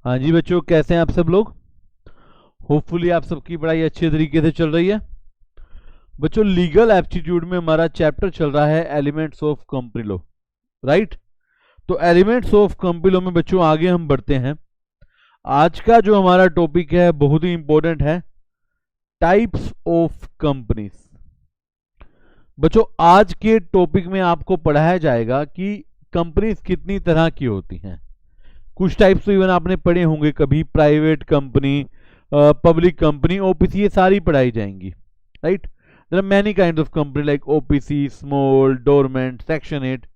हाँ जी बच्चों, कैसे हैं आप सब लोग। होपफुली आप सबकी पढ़ाई अच्छे तरीके से चल रही है। बच्चों, लीगल एप्टीट्यूड में हमारा चैप्टर चल रहा है elements of company law, right. तो एलिमेंट्स ऑफ कंपनी लॉ में बच्चों आगे हम बढ़ते हैं। आज का जो हमारा टॉपिक है बहुत ही इंपॉर्टेंट है, टाइप्स ऑफ कंपनीज। बच्चों, आज के टॉपिक में आपको पढ़ाया जाएगा कि कंपनीज कितनी तरह की होती हैं। कुछ टाइप्स तो इवन आपने पढ़े होंगे कभी, private company, public company, OPC, ये सारी पढ़ाई जाएंगी, right. There are many kind of company like OPC, small, dormant, section 8,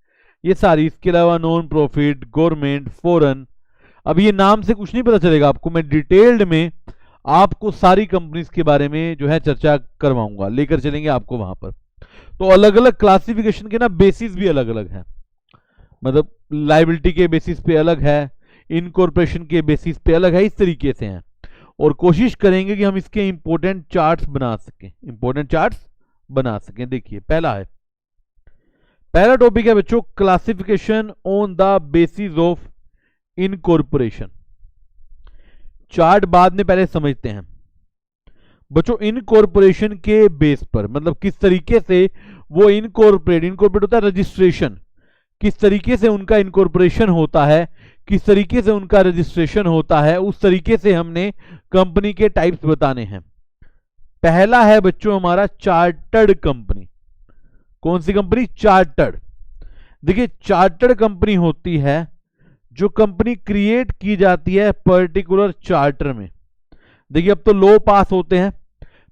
ये सारी। इसके अलावा नॉन प्रॉफिट, गवर्नमेंट, फॉरेन। अब ये नाम से कुछ नहीं पता चलेगा आपको, मैं डिटेल्ड में आपको सारी कंपनीज के बारे में जो है चर्चा करवाऊंगा, लेकर चलेंगे आपको वहां पर। तो अलग अलग क्लासिफिकेशन के ना बेसिस भी अलग अलग है, मतलब लाइबिलिटी के बेसिस पे अलग है, इनकॉर्पोरेशन के बेसिस पे अलग है, इस तरीके से हैं। और कोशिश करेंगे कि हम इसके इंपॉर्टेंट चार्ट्स बना सकें। देखिए, पहला टॉपिक है बच्चों, classification on the basis of incorporation. Chart बाद में, पहले समझते हैं बच्चों इनकॉर्पोरेशन के बेस पर, मतलब किस तरीके से वो इनकॉर्पोरेट होता है, रजिस्ट्रेशन, किस तरीके से उनका इनकॉर्पोरेशन होता है, किस तरीके से उनका रजिस्ट्रेशन होता है, उस तरीके से हमने कंपनी के टाइप्स बताने हैं। पहला है बच्चों हमारा चार्टर्ड कंपनी। कौन सी कंपनी? चार्टर्ड। देखिए, चार्टर्ड कंपनी होती है जो कंपनी क्रिएट की जाती है पर्टिकुलर चार्टर में। देखिए, अब तो लॉ पास होते हैं,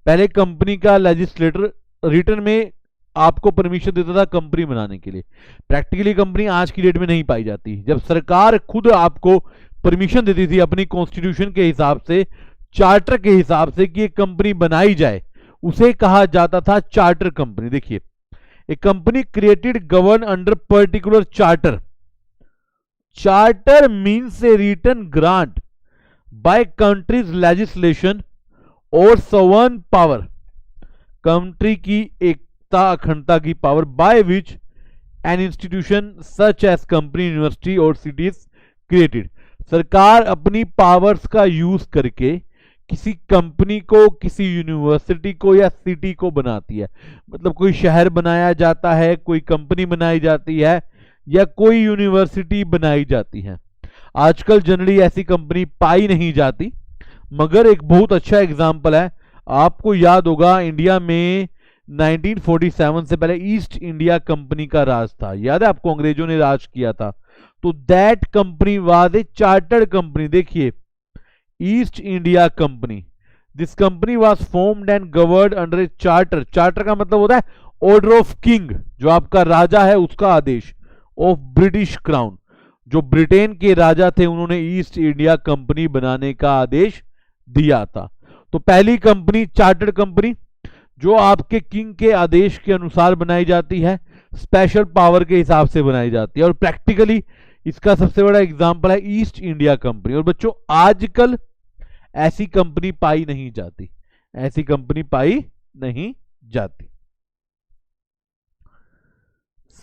पहले कंपनी का लेजिस्लेटर रिटर्न में आपको परमिशन देता था कंपनी बनाने के लिए। प्रैक्टिकली कंपनी आज की डेट में नहीं पाई जाती। जब सरकार खुद आपको परमिशन देती थी अपनी कॉन्स्टिट्यूशन के हिसाब से, चार्टर के हिसाब से, कि एक कंपनी बनाई जाए, उसे कहा जाता था चार्टर कंपनी। देखिए, एक company created govern under particular charter. Charter means a written grant by countries legislation और सवर्न पावर, कंट्री की एकता अखंडता की power, by which an institution such as company, university और सिटीज क्रिएटेड। सरकार अपनी पावर्स का यूज करके किसी कंपनी को, किसी यूनिवर्सिटी को या सिटी को बनाती है। मतलब कोई शहर बनाया जाता है, कोई कंपनी बनाई जाती है, या कोई यूनिवर्सिटी बनाई जाती है। आजकल जनरली ऐसी कंपनी पाई नहीं जाती, मगर एक बहुत अच्छा एग्जाम्पल है, आपको याद होगा इंडिया में 1947 से पहले ईस्ट इंडिया कंपनी का राज था। याद है आपको, अंग्रेजों ने राज किया था। तो that company was a chartered company. देखिए, East India Company, this company was formed and governed under a charter. Charter का मतलब होता है ऑर्डर ऑफ किंग, जो आपका राजा है उसका आदेश, ऑफ ब्रिटिश क्राउन, जो ब्रिटेन के राजा थे उन्होंने ईस्ट इंडिया कंपनी बनाने का आदेश दिया था। तो पहली कंपनी चार्टर्ड कंपनी, जो आपके किंग के आदेश के अनुसार बनाई जाती है, स्पेशल पावर के हिसाब से बनाई जाती है। और प्रैक्टिकली इसका सबसे बड़ा एग्जांपल है ईस्ट इंडिया कंपनी। और बच्चों, आजकल ऐसी कंपनी पाई नहीं जाती, ऐसी कंपनी पाई नहीं जाती।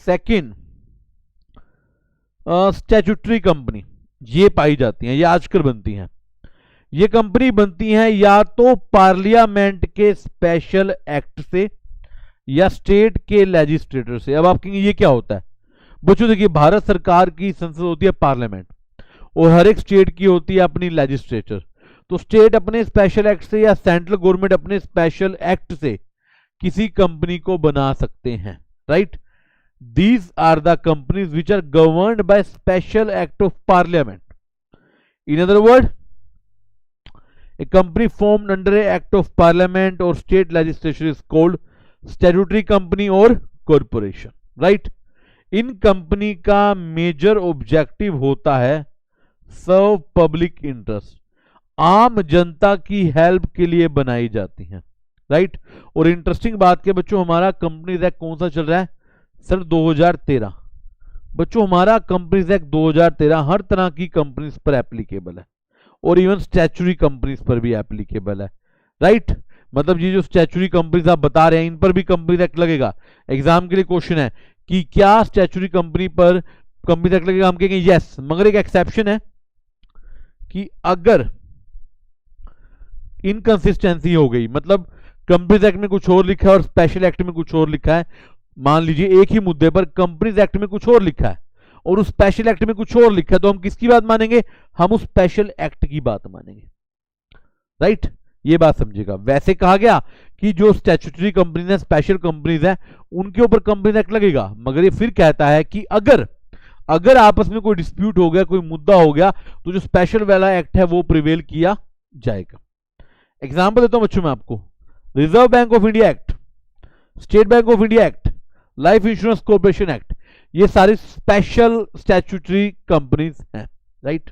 सेकंड, स्टैट्यूटरी कंपनी, ये पाई जाती हैं, ये आजकल बनती हैं। ये कंपनी बनती हैं या तो पार्लियामेंट के स्पेशल एक्ट से या स्टेट के लेजिस्लेटर से। अब आप कहेंगे ये क्या होता है? बच्चों देखिए, भारत सरकार की संसद होती है पार्लियामेंट, और हर एक स्टेट की होती है अपनी लेजिस्लेचर। तो स्टेट अपने स्पेशल एक्ट से या सेंट्रल गवर्नमेंट अपने स्पेशल एक्ट से किसी कंपनी को बना सकते हैं, right. These are the companies which are governed by special act of parliament. In other words, a company formed under an act of parliament or state legislation is called statutory company or corporation, right? In company का major objective होता है सर्व public interest, आम जनता की help के लिए बनाई जाती हैं, राइट। और इंटरेस्टिंग बात के बच्चों, हमारा कंपनीज एक्ट कौन सा चल रहा है सर? 2013। बच्चों, हमारा कंपनीज एक्ट 2013 हर तरह की कंपनीज पर एप्लीकेबल है, और इवन स्टैच्यूटरी कंपनीज पर भी एप्लीकेबल है, राइट। मतलब ये जो स्टैच्यूटरी कंपनीज आप बता रहे हैं, इन पर भी कंपनीज एक्ट लगेगा। एग्जाम के लिए क्वेश्चन है कि क्या स्टैच्यूटरी कंपनी पर कंपनीज एक्ट लगेगा? हम कहेंगे यस, मगर एक एक्सेप्शन है कि अगर इनकंसिस्टेंसी हो गई, मतलब कंपनीज एक्ट में कुछ और लिखा है और स्पेशल एक्ट में कुछ और लिखा है, मान लीजिए एक ही मुद्दे पर कंपनीज एक्ट में कुछ और लिखा है और उस स्पेशल एक्ट में कुछ और लिखा है, तो हम किसकी बात मानेंगे? हम उस स्पेशल एक्ट की बात मानेंगे, राइट? ये बात समझिएगा। वैसे कहा गया कि जो स्टैट्यूटरी कंपनीज है, स्पेशल कंपनीज है, उनके ऊपर कंपनीज एक्ट लगेगा, मगर ये फिर कहता है कि अगर आपस में कोई डिस्प्यूट हो गया, कोई मुद्दा हो गया, तो जो स्पेशल वाला एक्ट है वो प्रिवेल किया जाएगा। एग्जाम्पल देता हूं बच्चों मैं आपको, reserve bank of India act, state bank of India act, life insurance corporation act, ये सारी स्पेशल स्टैट्यूटरी कंपनीज हैं, राइट?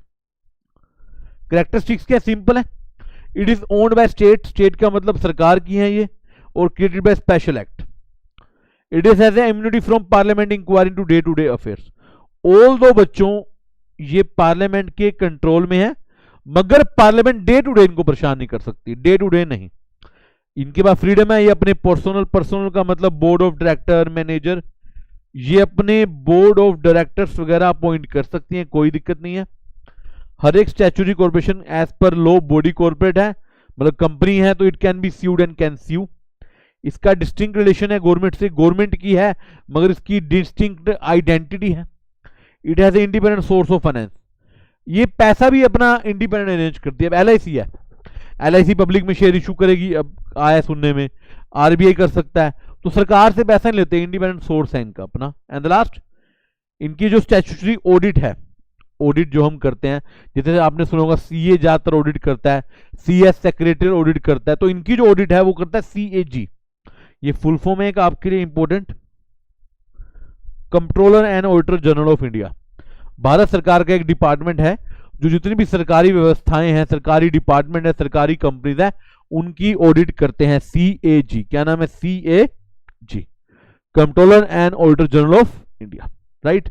कैरेक्टरिस्टिक्स क्या सिंपल है, it is owned by state, state का मतलब सरकार की है ये, और created by special act. It is has immunity from parliament inquiring to day affairs. Although बच्चों ये पार्लियामेंट के कंट्रोल में है, मगर पार्लियामेंट डे टू डे इनको परेशान नहीं कर सकती, डे टू डे नहीं। इनके पास फ्रीडम है, ये अपने पर्सनल का मतलब बोर्ड ऑफ डायरेक्टर, मैनेजर, ये अपने बोर्ड ऑफ डायरेक्टर्स वगैरह अपॉइंट कर सकती हैं, कोई दिक्कत नहीं है। हर एक statutory corporation as per law body corporate है, मतलब कंपनी है, तो it can be sued and can sue. इसका डिस्टिंक्ट रिलेशन है गवर्नमेंट से, गवर्नमेंट की है मगर इसकी डिस्टिंक्ट आइडेंटिटी है। It has a independent source of finance, ये पैसा भी अपना इंडिपेंडेंट अरेंज करती है। अब एलआईसी है, एलआईसी पब्लिक में शेयर इशू करेगी, अब आया सुनने में, आरबीआई कर सकता है, तो सरकार से पैसा नहीं लेते, इंडिपेंडेंट सोर्स है इनका अपना। एंड द लास्ट, इनकी जो स्टैट्यूटरी ऑडिट है, ऑडिट जो हम करते हैं, जैसे आपने सुना होगा सीए ज्यादातर ऑडिट करता है, सीएस सेक्रेटरी ऑडिट करता है, तो इनकी जो ऑडिट है वो करता है सीएजी। ये फुल फॉर्म है एक आपके लिए important, controller and auditor general of India. Bharat सरकार का एक डिपार्टमेंट है जो जितनी भी सरकारी व्यवस्थाएं हैं, सरकारी डिपार्टमेंट है, सरकारी कंपनीज है, उनकी ऑडिट करते हैं सीएजी। क्या नाम है? CAG, controller and auditor general of India, right?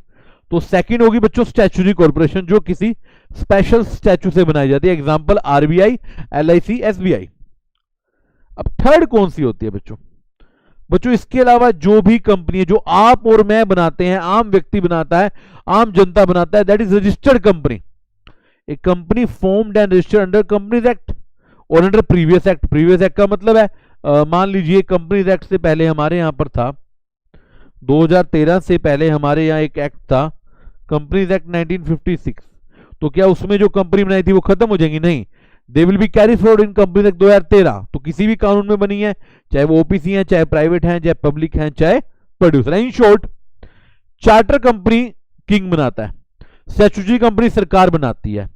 तो सेकंड होगी बच्चों स्टैट्यूटरी कॉर्पोरेशन, जो किसी स्पेशल स्टैच्यू से बनाई जाती है, एग्जांपल आरबीआई, एलआईसी, एसबीआई। अब थर्ड कौन सी होती है बच्चों? बच्चों इसके अलावा जो भी कंपनी, जो आप और मैं बनाते हैं, आम व्यक्ति बनाता है, आम जनता बनाता है, that is registered company. A company formed and registered under companies act और under previous act. Previous act का मतलब है मान लीजिए कंपनीज एक्ट से पहले हमारे यहां पर था, 2013 से पहले हमारे यहां एक एक्ट था, कंपनीज एक्ट 1956। तो क्या उसमें जो कंपनी बनाई थी वो खत्म हो जाएंगी? नहीं, they will be carry forward in companies act 2013। तो किसी भी कानून में बनी है, चाहे वो ओपीसी है, चाहे प्राइवेट है, चाहे पब्लिक है, चाहे प्रोड्यूसर है। In short, charter company king बनाता है, स्टैट्यूटरी कंपनी सरकार बनाती है,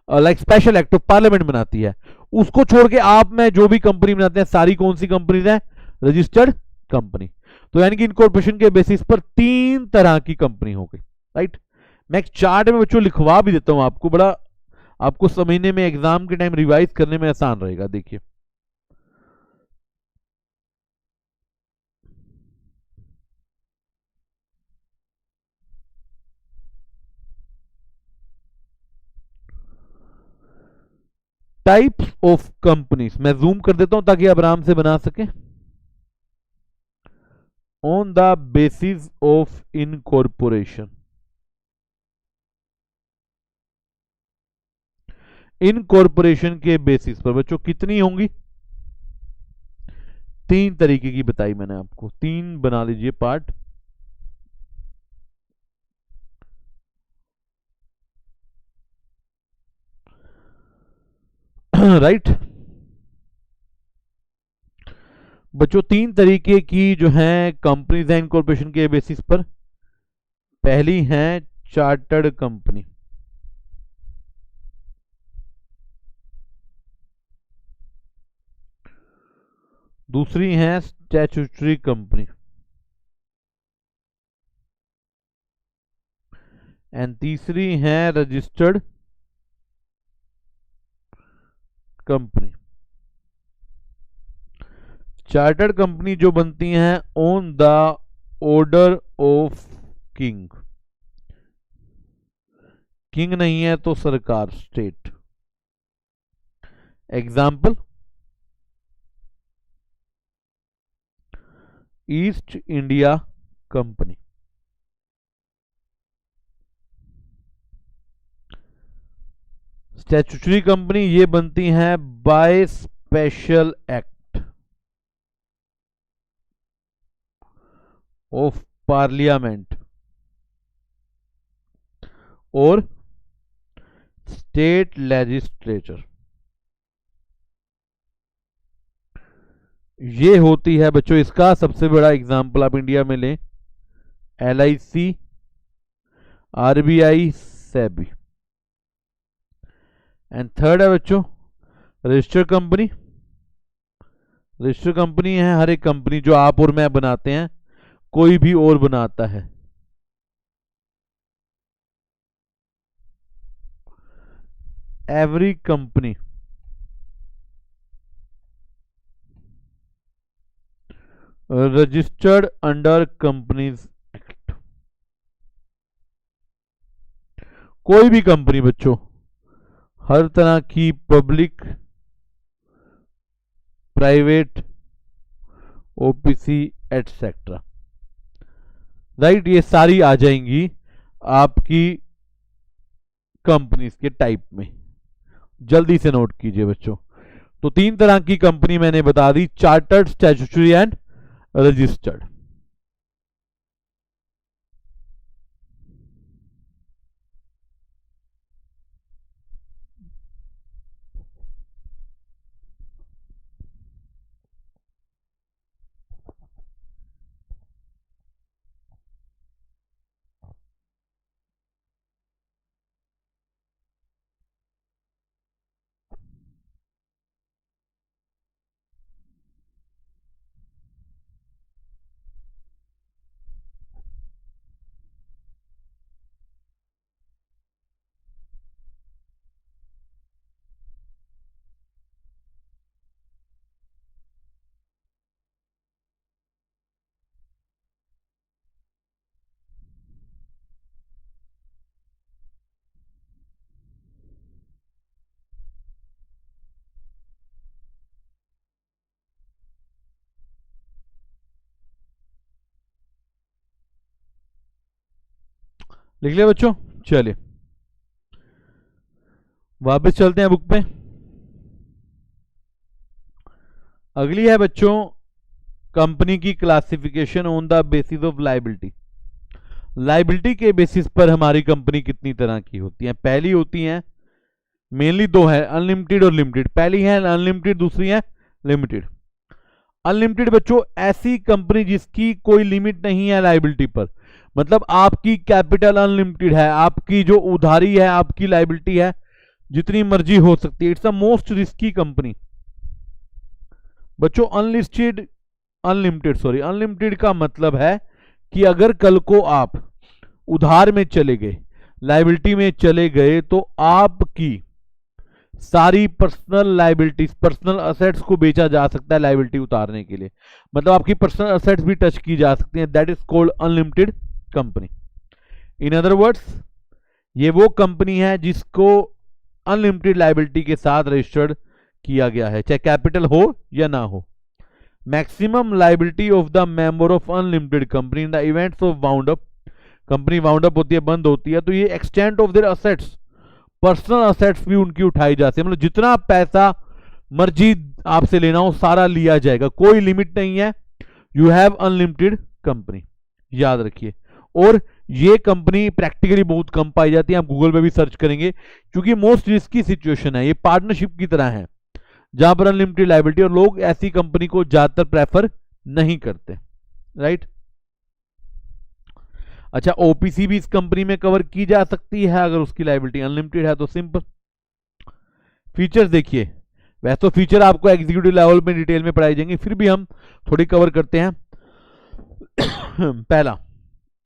like special act of parliament बनाती है। उसको छोड़ के आप में जो भी कंपनी बनाते हैं, सारी कौन सी कंपनीज है? Registered company. तो यानी कि इनकॉर्पोरेशन के बेसिस पर 3 तरह की कंपनी हो गई, राइट? मैं एक चार्ट में बच्चों लिखवा भी देता हूं आपको, बड़ा आपको समझने में, एग्जाम के टाइम रिवाइज करने में आसान रहेगा। देखिए, टाइप्स ऑफ कंपनीज, मैं जूम कर देता हूं ताकि आप आराम से बना सके। On the basis of incorporation, incorporation के बेसिस पर बच्चों कितनी होंगी? 3 तरीके की बताई मैंने आपको, 3 बना लीजिए पार्ट। राइट बच्चों, 3 तरीके की जो है कंपनीज हैं इनकॉर्पोरेशन के बेसिस पर। पहली है चार्टर्ड कंपनी, दूसरी है स्टैट्यूटरी कंपनी, एंड तीसरी है रजिस्टर्ड कंपनी। चार्टर्ड कंपनी जो बनती हैं on the order of king, king नहीं है तो सरकार, state. Example, east India company, statutory company ये बनती हैं bye special act of parliament और स्टेट लेजिस्लेचर। ये होती है बच्चों, इसका सबसे बड़ा एग्जाम्पल आप इंडिया में लें, LIC, RBI, SEBI। And third है बच्चों रजिस्टर्ड कंपनी। रजिस्टर्ड कंपनी है हर एक कंपनी जो आप और मैं बनाते हैं, कोई भी और बनाता है। Every company registered under companies act. कोई भी कंपनी बच्चों, हर तरह की public, private, OPC etcetera, right, ये सारी आ जाएंगी आपकी कंपनीज के टाइप में। जल्दी से नोट कीजिए बच्चों। तो 3 तरह की कंपनी मैंने बता दी, चार्टर्ड, स्टैट्यूटरी एंड रजिस्टर्ड। लिख लिया बच्चों? चलिए वापस चलते हैं बुक पे। अगली है बच्चों कंपनी की classification on the basis of liability. Liability के बेसिस पर हमारी कंपनी कितनी तरह की होती है। पहली होती है, मेनली 2 है, अनलिमिटेड और लिमिटेड। पहली है अनलिमिटेड, दूसरी है लिमिटेड। अनलिमिटेड बच्चों ऐसी कंपनी जिसकी कोई लिमिट नहीं है लायबिलिटी पर, मतलब आपकी कैपिटल अनलिमिटेड है, आपकी जो उधारी है, आपकी लायबिलिटी है जितनी मर्जी हो सकती है। It's the most risky company बच्चों। अनलिस्टेड, अनलिमिटेड का मतलब है कि अगर कल को आप उधार में चले गए, लायबिलिटी में चले गए, तो आपकी सारी पर्सनल लायबिलिटीज, पर्सनल असेट्स को बेचा जा सकता है लायबिलिटी उतारने के लिए, मतलब आपकी पर्सनल असेट्स भी टच की जा सकती हैं। That is called unlimited company. In other words ये वो कंपनी है जिसको अनलिमिटेड लायबिलिटी के साथ रजिस्टर्ड किया गया है, चाहे कैपिटल हो या ना हो। Maximum liability of the member of unlimited company in the events of wound up, company wound up होती है, बंद होती है, तो ये extent of their assets, personal assets भी उनकी उठाई जाती है, मतलब जितना पैसा मर्जी आपसे लेना हो सारा लिया जाएगा, कोई लिमिट नहीं है। यू हैव अनलिमिटेड कंपनी, याद रखिए। और ये कंपनी प्रैक्टिकली बहुत कम पाई जाती है, आप गूगल पे भी सर्च करेंगे, क्योंकि मोस्ट रिस्की सिचुएशन है, ये पार्टनरशिप की तरह है जहां पर अनलिमिटेड लायबिलिटी, और लोग ऐसी कंपनी को ज्यादातर प्रेफर नहीं करते, राइट। अच्छा, OPC भी इस कंपनी में कवर की जा सकती है अगर उसकी लायबिलिटी अनलिमिटेड है तो। सिंपल फीचर्स देखिए, वैसे तो फीचर आपको एग्जीक्यूटिव लेवल में डिटेल में पढ़ाई जाएंगे, फिर भी हम थोड़ी कवर करते हैं। पहला,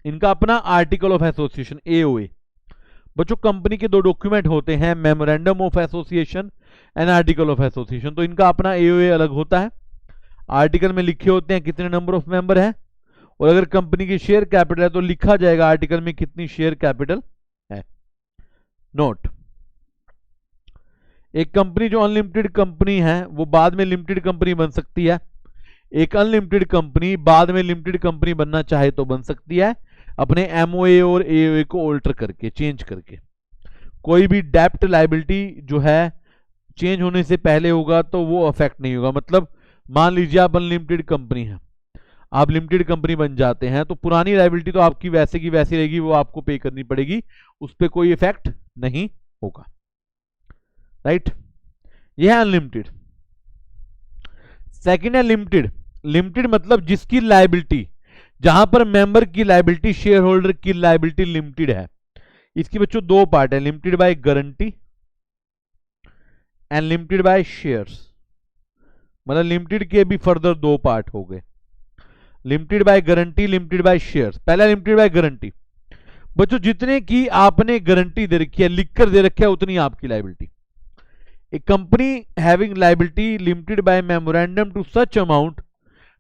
इनका अपना आर्टिकल ऑफ एसोसिएशन, AOA। बच्चों कंपनी के 2 डॉक्यूमेंट होते हैं, memorandum of association and article of association. तो इनका अपना AOA अलग होता है। आर्टिकल में लिखे होते हैं कितने नंबर ऑफ मेंबर है, और अगर कंपनी की शेयर कैपिटल है तो लिखा जाएगा आर्टिकल में कितनी शेयर कैपिटल है। नोट, एक कंपनी जो अनलिमिटेड कंपनी है वो बाद में लिमिटेड कंपनी बन सकती है। एक अनलिमिटेड कंपनी बाद में लिमिटेड कंपनी बनना चाहे तो बन सकती है, अपने MOA और AOA को ऑल्टर करके, चेंज करके। कोई भी डेप्ट लायबिलिटी जो है चेंज होने से पहले होगा तो वो अफेक्ट नहीं होगा। मतलब मान लीजिए आप अनलिमिटेड कंपनी है, आप लिमिटेड कंपनी बन जाते हैं तो पुरानी लायबिलिटी तो आपकी वैसे की वैसी रहेगी, वो आपको पे करनी पड़ेगी, उस पर कोई इफेक्ट नहीं होगा। राइट, यह है अनलिमिटेड। सेकेंड है लिमिटेड। लिमिटेड मतलब जिसकी लायबिलिटी, जहां पर मेंबर की लायबिलिटी शेयर होल्डर की लायबिलिटी लिमिटेड है। इसकी बच्चों दो पार्ट है, limited by guarantee and limited by shares. मतलब लिमिटेड के भी फर्दर दो पार्ट हो गए, limited by guarantee, limited by shares. पहला लिमिटेड बाय गारंटी, बच्चों जितने की आपने गारंटी दे रखी है, लिख कर दे रखी है, उतनी आपकी liability. A company having liability limited by memorandum to such amount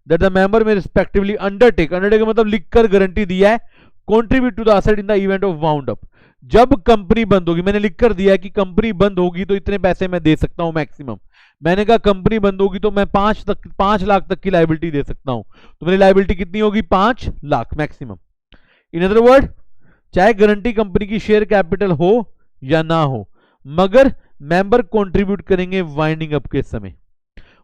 that the member may respectively undertake, undertake मतलब लिखकर गारंटी दिया है, contribute to the asset in the event of wound up. जब कंपनी बंद होगी, मैंने लिखकर दिया है कि कंपनी बंद होगी तो इतने पैसे मैं दे सकता हूं मैक्सिमम। मैंने कहा कंपनी बंद होगी तो मैं 5 लाख तक की लायबिलिटी दे सकता हूं, तो मेरी लायबिलिटी कितनी होगी? 5 lakh maximum. In other word, चाहे गारंटी कंपनी की शेयर कैपिटल हो या ना हो, मगर मेंबर कंट्रीब्यूट करेंगे वाइंडिंग अप के समय।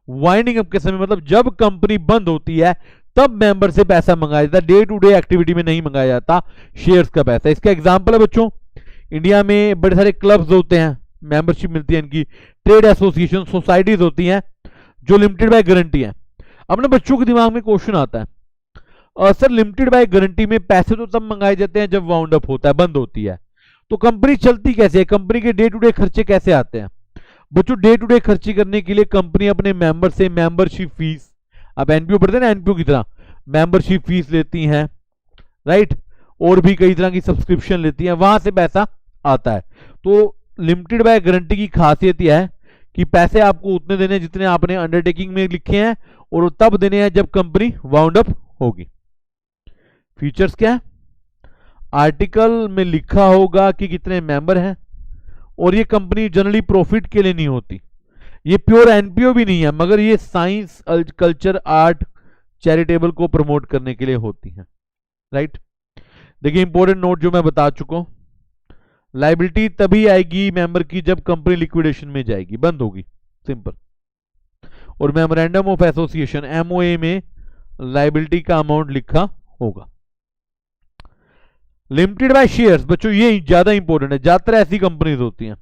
वाइंडिंग अप के समय मतलब जब कंपनी बंद होती है तब मेंबर से पैसा मंगाया जाता है, डे टू डे एक्टिविटी में नहीं मंगाया जाता शेयर्स का पैसा। इसका एग्जांपल है बच्चों, इंडिया में बड़े सारे क्लब्स होते हैं, मेंबरशिप मिलती है इनकी, ट्रेड एसोसिएशन, सोसाइटीज होती हैं जो लिमिटेड बाय गारंटी है। अपने बच्चों के दिमाग में क्वेश्चन आता है, सर लिमिटेड बाय गारंटी में पैसे तो तब मंगाए जाते हैं जब वाउंड अप होता है, बंद होती है, तो कंपनी चलती कैसे है? कंपनी के डे टू डे खर्चे कैसे आते हैं? बच्चों डे टू डे खर्चे करने के लिए कंपनी अपने मेंबर से मेंबरशिप फीस, आप एनपीओ पढ़ते हैं ना, एनपीओ की तरह मेंबरशिप फीस लेती हैं, राइट, और भी कई तरह की सब्सक्रिप्शन लेती हैं, वहां से पैसा आता है। तो लिमिटेड बाय गारंटी की खासियत यह है कि पैसे आपको उतने देने जितने आपने अंडरटेकिंग में लिखे हैं, और तब देने हैं जब कंपनी वाउंड अप होगी। फीचर्स क्या है? आर्टिकल में लिखा होगा कि कितने मेंबर हैं, और ये कंपनी जनरली प्रॉफिट के लिए नहीं होती, ये प्योर एनपीओ भी नहीं है, मगर ये साइंस, कल्चर, आर्ट, चैरिटेबल को प्रमोट करने के लिए होती है। राइट, देखिए इंपॉर्टेंट नोट जो मैं बता चुका हूं, लायबिलिटी तभी आएगी मेंबर की जब कंपनी लिक्विडेशन में जाएगी, बंद होगी, सिंपल। और मेमोरेंडम ऑफ एसोसिएशन एमओए में लायबिलिटी का अमाउंट लिखा होगा। लिमिटेड बाय शेयर्स, बच्चों ये ज्यादा इंपॉर्टेंट है, ज्यादातर ऐसी कंपनीज होती हैं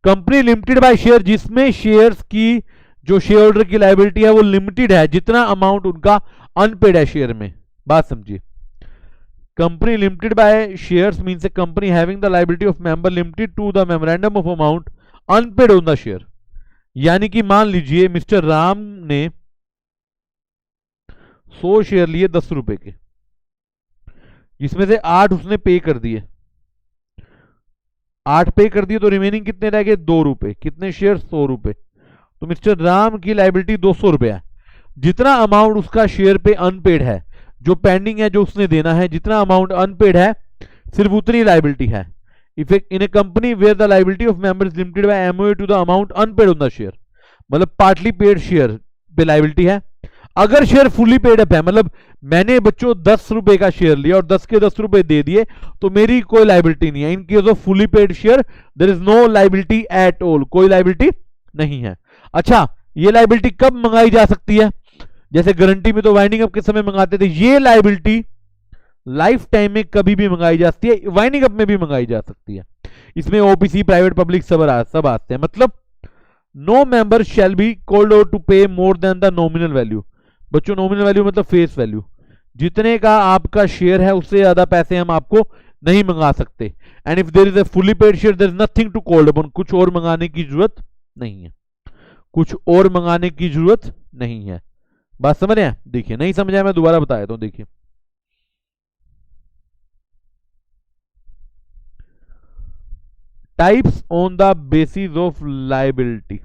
कंपनी लिमिटेड बाय शेयर, जिसमें शेयर्स की जो शेयर होल्डर की लायबिलिटी है वो लिमिटेड है, जितना अमाउंट उनका अनपेड है शेयर में। बात समझिए, company limited by shares means a company having the liability of member limited to the memorandum of amount unpaid on the share. यानी कि मान लीजिए मिस्टर राम ने 100 शेयर लिए 10 रुपए के, जिसमें से 8 उसने पे कर दिए, 8 पे कर दिए तो रिमेनिंग कितने रह गए? 2 रुपए। कितने शेयर? 100 रुपए। तो मिस्टर राम की लायबिलिटी 200 रुपए है। जितना अमाउंट उसका शेयर पे अनपेड है, जो पेंडिंग है, जो उसने देना है, जितना अमाउंट अनपेड है सिर्फ उतनी लायबिलिटी है। Effect in a company where the liability of members limited by MOA to the amount unpaid on the share, मतलब पार्टली पेड शेयर पे लायबिलिटी है। अगर शेयर फुली पेड अप है, मतलब मैंने बच्चों 10 रुपए का शेयर लिया और 10 के 10 रुपए दे दिए, तो मेरी कोई लायबिलिटी नहीं है। In case of fully paid share there is no liability at all, कोई लायबिलिटी नहीं है। अच्छा, ये लायबिलिटी कब मंगाई जा सकती है? जैसे गारंटी में तो वाइंडिंग अप के समय मंगाते थे, ये लायबिलिटी लाइफ टाइम में कभी भी मंगाई जा सकती है, वाइंडिंग अप में भी मंगाई जा सकती है। इसमें ओपीसी, प्राइवेट, पब्लिक सब आते हैं। मतलब no member shall be called out to pay more than the nominal value. बच्चों नॉमिनल वैल्यू मतलब फेस वैल्यू, जितने का आपका शेयर है उससे ज्यादा पैसे हम आपको नहीं मंगा सकते। And if there is a fully paid share there is nothing to called upon, कुछ और मंगाने की जरूरत नहीं है, कुछ और मंगाने की जरूरत नहीं है। बात समझ रहे हैं? देखिए, नहीं समझा मैं दोबारा बता देता हूं। देखिए, types on the basis of liability.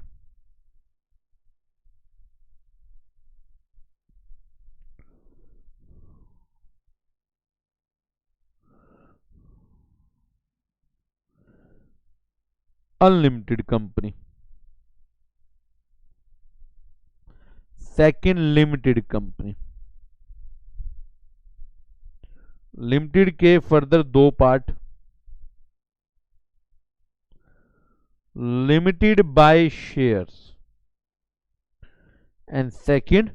Unlimited company, second limited company. Limited के फर्दर दो part, limited by shares, and second,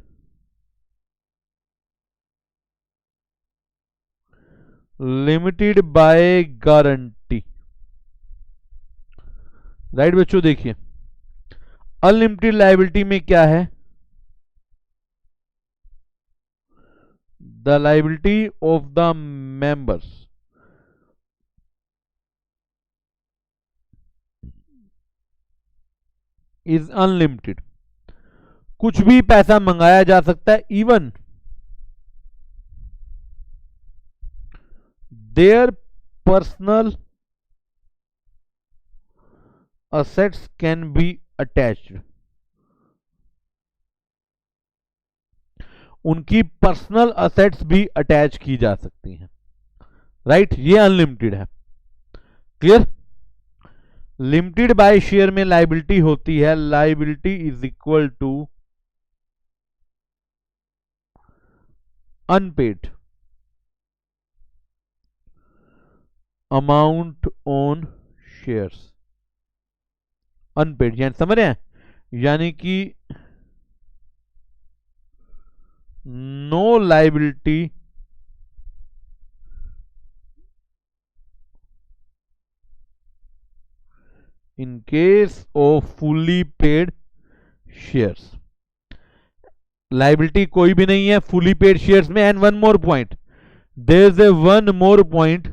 limited by guarantee. Right बच्चों, देखिए अनलिमिटेड लायबिलिटी में क्या है, the liability of the members is unlimited, कुछ भी पैसा मंगाया जा सकता है, even their personal assets can be attached, उनकी पर्सनल असेट्स भी अटैच की जा सकती हैं। राइट, ये अनलिमिटेड है। क्लियर? लिमिटेड बाय शेयर में लायबिलिटी होती है, liability is equal to unpaid amount on shares. Unpaid यानी समझ रहे हैं, यानी कि no liability in case of fully paid shares. Liability कोई भी नहीं है फुली पेड शेयर्स में। And one more point, there is a one more point,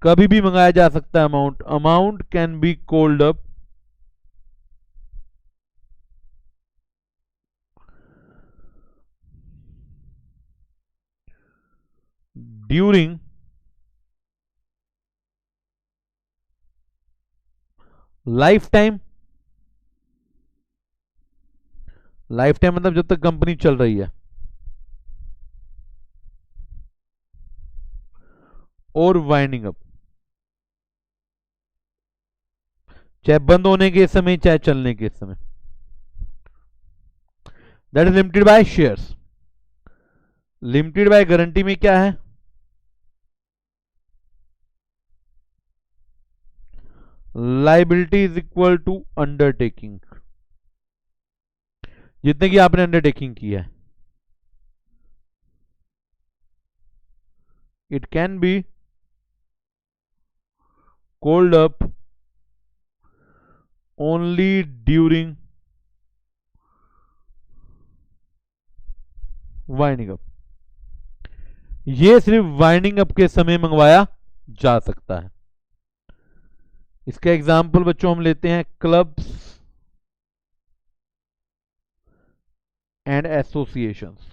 कभी भी मंगाया जा सकता है amount, amount can be called up during lifetime. Lifetime मतलब जब तक कंपनी चल रही है, और वाइंडिंग अप, चाहे बंद होने के समय चाहे चलने के समय। That is limited by shares. Limited by guarantee में क्या है, liability is equal to undertaking, जितने की आपने अंडरटेकिंग की है। It can be called up only during winding up. ये सिर्फ वाइंडिंग अप के समय मंगवाया जा सकता है। इसका एग्जाम्पल बच्चों हम लेते हैं क्लब्स एंड एसोसिएशंस,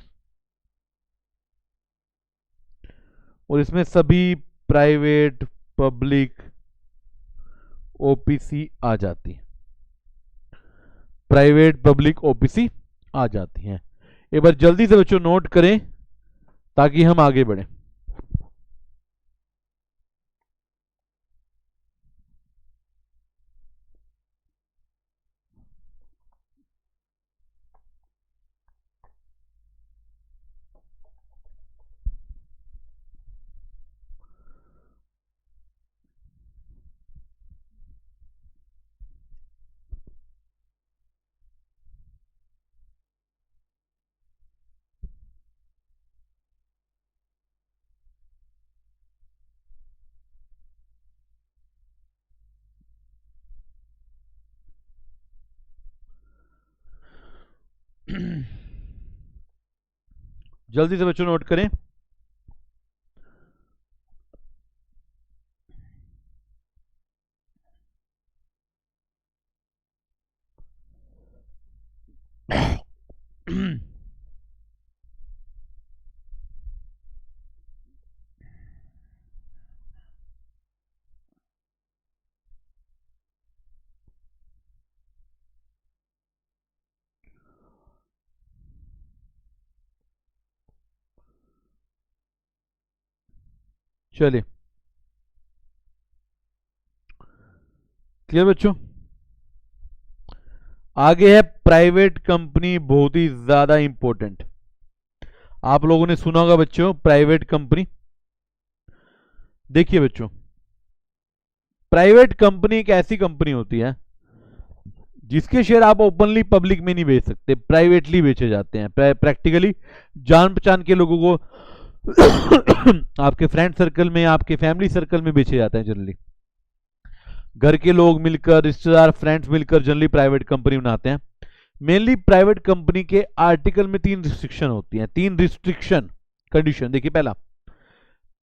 और इसमें सभी प्राइवेट पब्लिक ओपीसी आ जाती है, प्राइवेट पब्लिक ओपीसी आ जाती हैं। एक बार जल्दी से बच्चों नोट करें ताकि हम आगे बढ़ें। जल्दी से बच्चों नोट करें। चलिए, क्लियर बच्चों? आगे है प्राइवेट कंपनी, बहुत ही ज्यादा इंपॉर्टेंट। आप लोगों ने सुना होगा बच्चों प्राइवेट कंपनी। देखिए बच्चों, प्राइवेट कंपनी एक ऐसी कंपनी होती है जिसके शेयर आप ओपनली पब्लिक में नहीं बेच सकते, प्राइवेटली बेचे जाते हैं। प्रैक्टिकली जान पहचान के लोगों को आपके फ्रेंड सर्कल में, आपके फैमिली सर्कल में बेचे जाते हैं। जनरली घर के लोग मिलकर, रिश्तेदार, फ्रेंड्स मिलकर जनरली प्राइवेट कंपनी बनाते हैं। मेनली प्राइवेट कंपनी के आर्टिकल में 3 रिस्ट्रिक्शन होती हैं, 3 रिस्ट्रिक्शन कंडीशन। देखिए, पहला,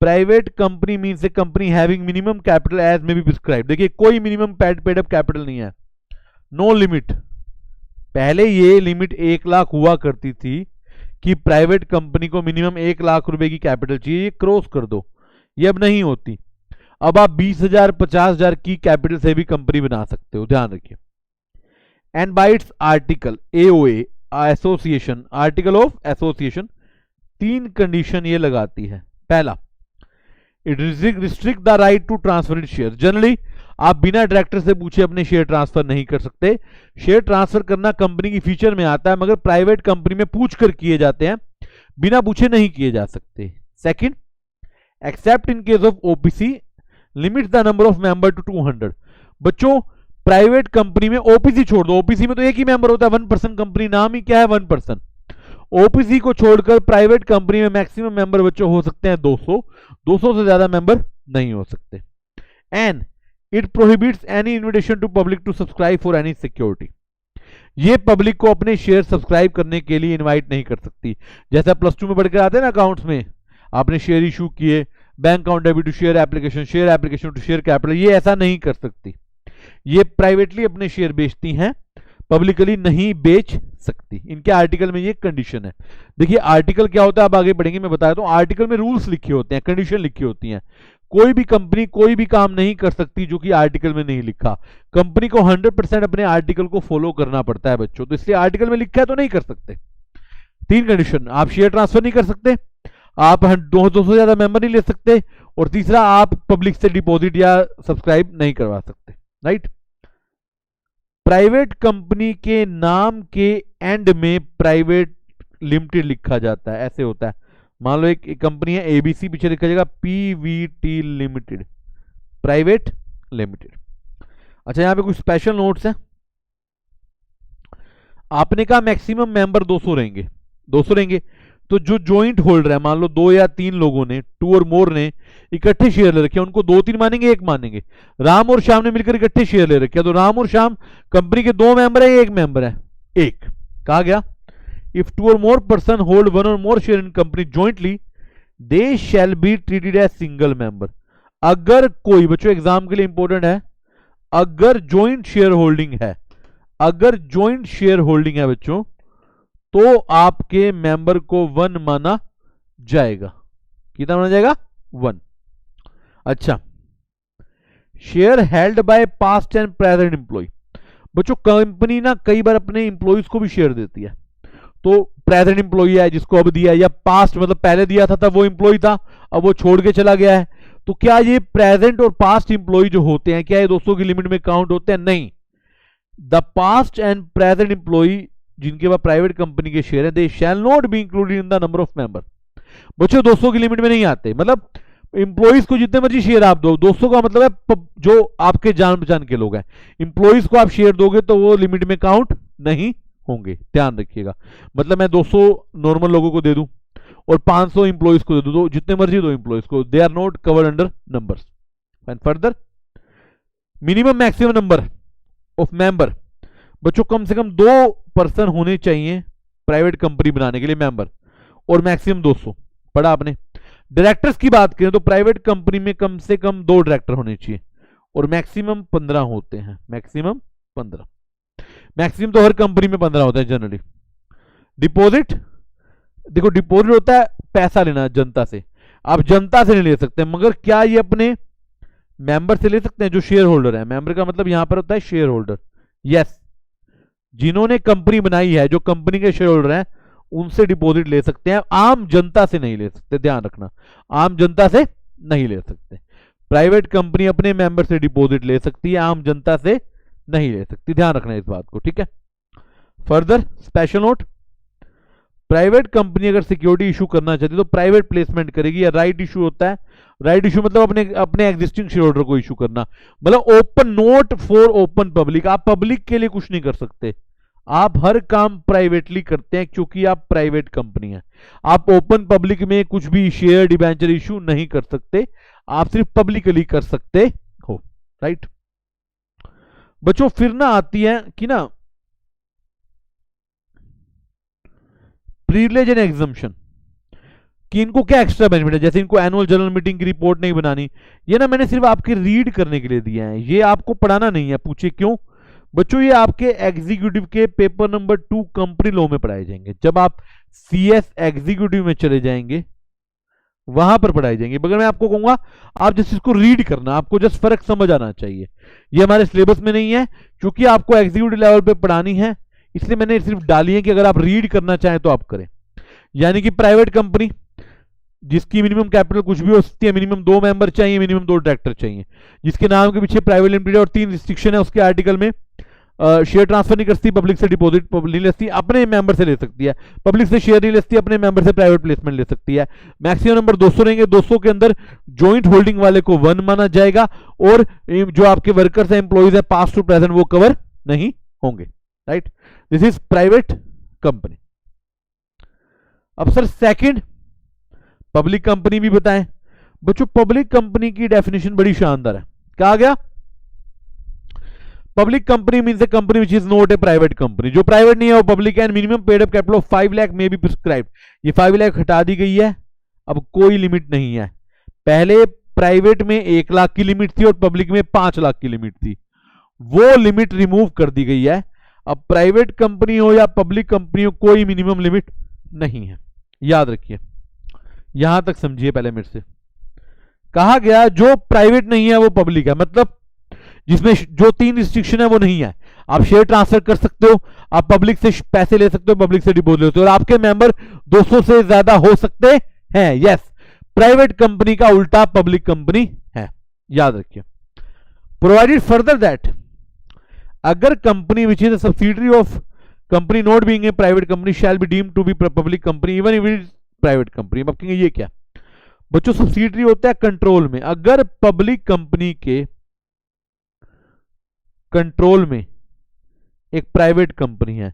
private company means a company having minimum capital as may be prescribe. देखिए, कोई मिनिमम पेड अप कैपिटल नहीं है, नो लिमिट। पहले ये लिमिट 1 लाख हुआ करती थी कि प्राइवेट कंपनी को मिनिमम 1 लाख रुपए की कैपिटल चाहिए, ये क्रॉस कर दो, ये अब नहीं होती। अब आप 20,000 50,000 की कैपिटल से भी कंपनी बना सकते हो, ध्यान रखिए। And by its article AOA association, article of association 3 condition ये लगाती है। पहला, it restrict the right to transfer it share. Generally आप बिना डायरेक्टर से पूछे अपने शेयर ट्रांसफर नहीं कर सकते। शेयर ट्रांसफर करना कंपनी की फीचर में आता है, मगर प्राइवेट कंपनी में पूछकर किए जाते हैं, बिना पूछे नहीं किए जा सकते। Second, except in case of OPC limit the number of member to 200। बच्चों, प्राइवेट कंपनी में ओपीसी छोड़ दो, ओपीसी में तो एक ही मेंबर होता है, 1 पर्सन कंपनी, नाम ही क्या है, 1 पर्सन। ओपीसी को छोड़कर प्राइवेट कंपनी में मैक्सिमम मेंबर बच्चों हो सकते हैं 200, 200 से ज्यादा मेंबर नहीं हो सकते। And it prohibits any invitation to public to subscribe for any security. ये पब्लिक को अपने शेयर सब्सक्राइब करने के लिए इनवाइट नहीं कर सकती। जैसा +2 में बढ़कर आते हैं ना अकाउंट्स में, आपने शेयर इशू किए, bank account debit to share application to share capital, ये ऐसा नहीं कर सकती। ये प्राइवेटली अपने शेयर बेचती हैं, पब्लिकली नहीं बेच सकती। इनके आर्टिकल में ये कंडीशन है। देखिए, आर्टिकल क्या होता है आप आगे बढ़ेंगे, मैं बताया तो आर्टिकल में रूल्स लिखे होते हैं, कंडीशन लिखी होती हैं। कोई भी कंपनी कोई भी काम नहीं कर सकती जो कि आर्टिकल में नहीं लिखा। कंपनी को 100% अपने आर्टिकल को फॉलो करना पड़ता है बच्चों, तो इसलिए आर्टिकल में लिखा है तो नहीं कर सकते। 3 कंडीशन, आप शेयर ट्रांसफर नहीं कर सकते, आप 200 से ज्यादा मेंबर नहीं ले सकते, और तीसरा, आप पब्लिक से डिपॉजिट या सब्सक्राइब नहीं करवा सकते। राइट। प्राइवेट कंपनी के नाम के एंड में प्राइवेट लिमिटेड लिखा जाता है, ऐसे होता है। मान लो एक कंपनी है एबीसी, पीछे लिखा जाएगा पीवीटी लिमिटेड, प्राइवेट लिमिटेड। अच्छा, यहां पे कुछ स्पेशल नोट्स हैं। आपने कहा मैक्सिमम मेंबर 200 रहेंगे, 200 रहेंगे, तो जो ज्वाइंट होल्डर है, मान लो 2 या 3 लोगों ने, 2 और मोर ने इकट्ठे शेयर ले रखे, उनको 2-3 मानेंगे, 1 मानेंगे। राम और श्याम ने मिलकर इकट्ठे शेयर ले रखे, तो राम और श्याम कंपनी के 2 मेंबर है, 1 मेंबर है, 1। कहा गया if 2 or more person hold 1 or more share in company jointly they shall be treated as single member। अगर कोई, बच्चों एग्जाम के लिए इंपॉर्टेंट है, अगर ज्वाइंट शेयर होल्डिंग है, अगर ज्वाइंट शेयर होल्डिंग है बच्चों, तो आपके मेंबर को 1 माना जाएगा। कितना माना जाएगा? 1। अच्छा, share held by past and present employ. बच्चों, कंपनी ना कई बार अपने एम्प्लॉयज को भी शेयर देती है, तो प्रेजेंट एम्प्लॉय है जिसको अब दिया, या पास्ट मतलब पहले दिया था तब वो एम्प्लॉय था, अब वो छोड़ के चला गया है, तो क्या ये प्रेजेंट और पास्ट एम्प्लॉय जो होते हैं, क्या ये 200 की लिमिट में काउंट होते हैं? नहीं। The past and present employ जिनके पास प्राइवेट कंपनी के शेयर है, they shall not be included in the number of member. बच्चों, 200 की लिमिट में नहीं आते, मतलब एम्प्लॉयज को जितने मर्जी शेयर आप दो, 200 का मतलब है जो आपके जान पहचान के लोग हैं, एम्प्लॉयज को आप शेयर दोगे तो वो लिमिट में काउंट नहीं होंगे, ध्यान रखिएगा। मतलब मैं 200 नॉर्मल लोगों को दे दूं और 500 इंप्लॉइज को दे दूं, जितने मर्जी दो इंप्लॉइज को, they are not covered under numbers. And further, minimum maximum number of member, बच्चों कम से कम 2 पर्सन होने चाहिए प्राइवेट कंपनी बनाने के लिए मेंबर, और मैक्सिमम 200। पढ़ा आपने। डायरेक्टर्स की बात करें तो प्राइवेट कंपनी में कम से कम 2 डायरेक्टर होने चाहिए, और मैक्सिमम 15 होते हैं, मैक्सिमम 15। मैक्सिमम तो हर कंपनी में 15 होता है जनरली। डिपॉजिट, देखो डिपॉजिट होता है पैसा लेना जनता से, आप जनता से नहीं ले सकते, मगर क्या ये अपने मेंबर से ले सकते हैं जो शेयर होल्डर है? मेंबर का मतलब यहां पर होता है शेयर होल्डर। यस, जिन्होंने कंपनी बनाई है, जो कंपनी के शेयर होल्डर हैं, उनसे डिपॉजिट ले सकते हैं, आम जनता से नहीं ले सकते, ध्यान रखना, आम जनता से नहीं ले सकते। प्राइवेट कंपनी अपने मेंबर से डिपॉजिट ले सकती है, आम जनता से नहीं ले सकती, ध्यान रखना इस बात को, ठीक है। Further special note, private company अगर सिक्योरिटी इशू करना चाहती है तो प्राइवेट प्लेसमेंट करेगी, या राइट इशू होता है। राइट इशू मतलब अपने अपने एग्जिस्टिंग शेयर होल्डर को इशू करना, मतलब open, note for open public. आप पब्लिक के लिए कुछ नहीं कर सकते, आप हर काम प्राइवेटली करते हैं क्योंकि आप प्राइवेट कंपनी है। आप ओपन पब्लिक में कुछ भी शेयर डिबेंचर इशू नहीं कर सकते, आप सिर्फ पब्लिकली कर सकते हो, राइट। बच्चों फिर ना आती है कि ना प्रिविलेज एंड एग्जम्पशन, कि इनको क्या एक्स्ट्रा बेनिफिट है। जैसे इनको एनुअल जनरल मीटिंग की रिपोर्ट नहीं बनानी, ये ना मैंने सिर्फ आपके रीड करने के लिए दिया है, ये आपको पढ़ाना नहीं है। पूछिए क्यों? बच्चों ये आपके एग्जीक्यूटिव के पेपर नंबर 2 कंपनी लॉ में पढ़ाए जाएंगे। जब आप सीएस एग्जीक्यूटिव में चले जाएंगे वहां पर पढ़ाई जाएंगे। मगर मैं आपको कहूंगा आप जस्ट इसको रीड करना, आपको जस्ट फर्क समझ आना चाहिए। ये हमारे सिलेबस में नहीं है क्योंकि आपको एग्जीक्यूटिव लेवल पे पढ़ानी है, इसलिए मैंने सिर्फ डाली है कि अगर आप रीड करना चाहें तो आप करें। यानी कि प्राइवेट कंपनी जिसकी मिनिमम कैपिटल कुछ भी हो सकती है, मिनिमम 2 मेंबर चाहिए, मिनिमम 2 डायरेक्टर चाहिए, जिसके नाम के पीछे प्राइवेट लिमिटेड और 3 रिस्ट्रिक्शन है उसके आर्टिकल में। शेयर ट्रांसफर नहीं कर सकती, पब्लिक से डिपॉजिट नहीं ले सकती, अपने मेंबर से ले सकती है, पब्लिक से शेयर नहीं ले सकती, अपने मेंबर से प्राइवेट प्लेसमेंट ले सकती है। मैक्सिमम नंबर 200 रहेंगे, 200 के अंदर जॉइंट होल्डिंग वाले को 1 माना जाएगा, और जो आपके वर्कर्स है, एम्प्लॉइज है, पास्ट टू प्रेजेंट, वो कवर नहीं होंगे, right. This is private company. अब सर सेकंड पब्लिक कंपनी भी बताएं। बच्चों पब्लिक कंपनी की डेफिनेशन बड़ी शानदार है। क्या आ गया? Public company means a company which is not a private company. जो प्राइवेट नहीं है वो पब्लिक है। Minimum paid up capital of 5 lakh में बी प्रिस्क्राइब्ड। ये 5 लाख हटा दी गई है, अब कोई लिमिट नहीं है। पहले प्राइवेट में 1 लाख की लिमिट थी और पब्लिक में 5 लाख की लिमिट थी, वो लिमिट रिमूव कर दी गई है। अब प्राइवेट कंपनी हो या पब्लिक कंपनी हो, कोई मिनिमम लिमिट नहीं है, याद रखिए। यहां तक समझिए पहले मेरे से। कहा गया जो प्राइवेट नहीं है वो पब्लिक है, मतलब जिसमें जो 3 रिस्ट्रिक्शन है वो नहीं है। आप शेयर ट्रांसफर कर सकते हो, आप पब्लिक से पैसे ले सकते हो, पब्लिक से डिपॉजिट ले सकते हो, और आपके मेंबर 200 से ज्यादा हो सकते हैं। यस, प्राइवेट कंपनी का उल्टा पब्लिक कंपनी है, याद रखिए। प्रोवाइडेड फर्दर दैट अगर company which is a subsidiary of company not being a private company shall be deemed to be public company even if it is private company. अब कहेंगे ये क्या? बच्चों सब्सिडरी होता है कंट्रोल में। अगर पब्लिक कंपनी के कंट्रोल में एक प्राइवेट कंपनी है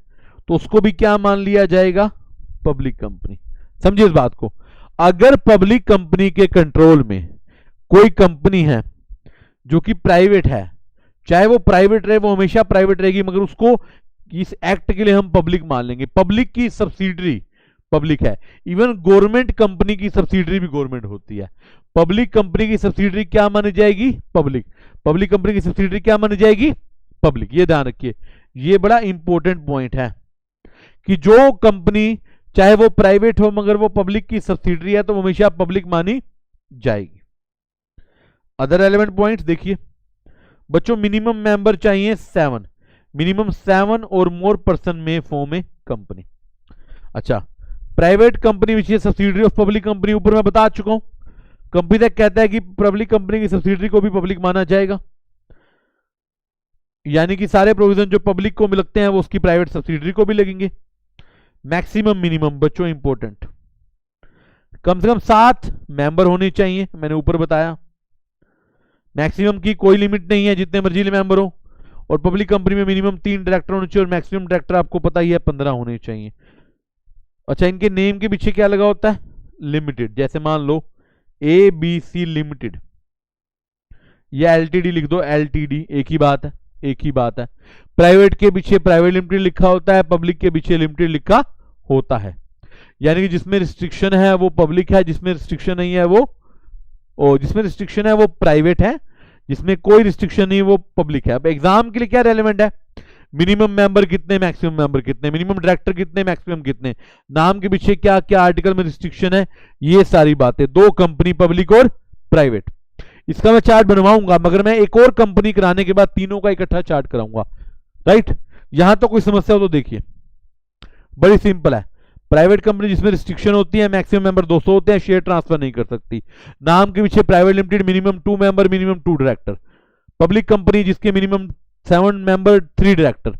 तो उसको भी क्या मान लिया जाएगा? Public company. समझिए इस बात को। अगर पब्लिक कंपनी के कंट्रोल में कोई कंपनी है जो कि प्राइवेट है, चाहे वो प्राइवेट रहे, वो हमेशा प्राइवेट रहेगी, मगर उसको इस एक्ट के लिए हम पब्लिक मान लेंगे। पब्लिक की सब्सिडरी पब्लिक है। इवन गवर्नमेंट कंपनी की सब्सिडरी भी गवर्नमेंट होती है। पब्लिक कंपनी की सब्सिडरी क्या मानी जाएगी? पब्लिक। पब्लिक कंपनी की सब्सिडरी क्या मानी जाएगी? पब्लिक। ये ध्यान रखिए, ये बड़ा इंपॉर्टेंट पॉइंट है कि जो कंपनी चाहे वो प्राइवेट हो मगर वो पब्लिक की सब्सिडरी है तो वो हमेशा पब्लिक मानी जाएगी। अदर रेलेवेंट पॉइंट्स देखिए बच्चों। मिनिमम मेंबर चाहिए 7, मिनिमम 7 और मोर पर्सन में फॉर्म ए कंपनी। अच्छा, private company which is subsidiary of public company, ऊपर मैं बता चुका हूं। कंपनी तक कहता है कि पब्लिक कंपनी की सब्सिडरी को भी पब्लिक माना जाएगा, यानी कि सारे प्रोविजन जो पब्लिक को लगते हैं वो उसकी प्राइवेट सब्सिडरी को भी लगेंगे। मैक्सिमम मिनिमम बच्चों इंपॉर्टेंट, कम से कम 7 मेंबर होने चाहिए, मैंने ऊपर बताया। मैक्सिमम की कोई लिमिट नहीं है, जितने मर्जी मेंबर हो। और पब्लिक कंपनी में मिनिमम 3 डायरेक्टर होने चाहिए और मैक्सिमम डायरेक्टर आपको पता ही है 15 होने चाहिए। अच्छा, इनके नेम के पीछे क्या लगा होता है? लिमिटेड। जैसे मान लो ABC लिमिटेड या LTD लिख दो, LTD, एक ही बात है, एक ही बात है। प्राइवेट के पीछे प्राइवेट लिमिटेड लिखा होता है, पब्लिक के पीछे लिमिटेड लिखा होता है। यानी कि जिसमें रिस्ट्रिक्शन है वो पब्लिक है, जिसमें रिस्ट्रिक्शन नहीं है वो जिसमें रिस्ट्रिक्शन है वो प्राइवेट है, जिसमें कोई रिस्ट्रिक्शन नहीं वो पब्लिक है। अब एग्जाम के लिए क्या रेलेवेंट है? मिनिमम मेंबर कितने, मैक्सिमम मेंबर कितने, मिनिमम डायरेक्टर कितने, मैक्सिमम कितने, नाम के पीछे क्या क्या आर्टिकल में रिस्ट्रिक्शन है, ये सारी बातें। 2 कंपनी, पब्लिक और प्राइवेट। इसका मैं चार्ट बनवाऊंगा, मगर मैं एक और कंपनी कराने के बाद तीनों का इकट्ठा चार्ट कराऊंगा, राइट। यहां तो कोई समस्या हो तो देखिए, बड़ी सिंपल है। प्राइवेट कंपनी जिसमें रिस्ट्रिक्शन होती है, मैक्सिमम मेंबर 200 होते हैं, शेयर ट्रांसफर नहीं कर सकती, नाम के पीछे private limited, minimum 2 member, minimum 2 director. Public company जिसके मिनिमम 7 मेंबर, 3 डायरेक्टर,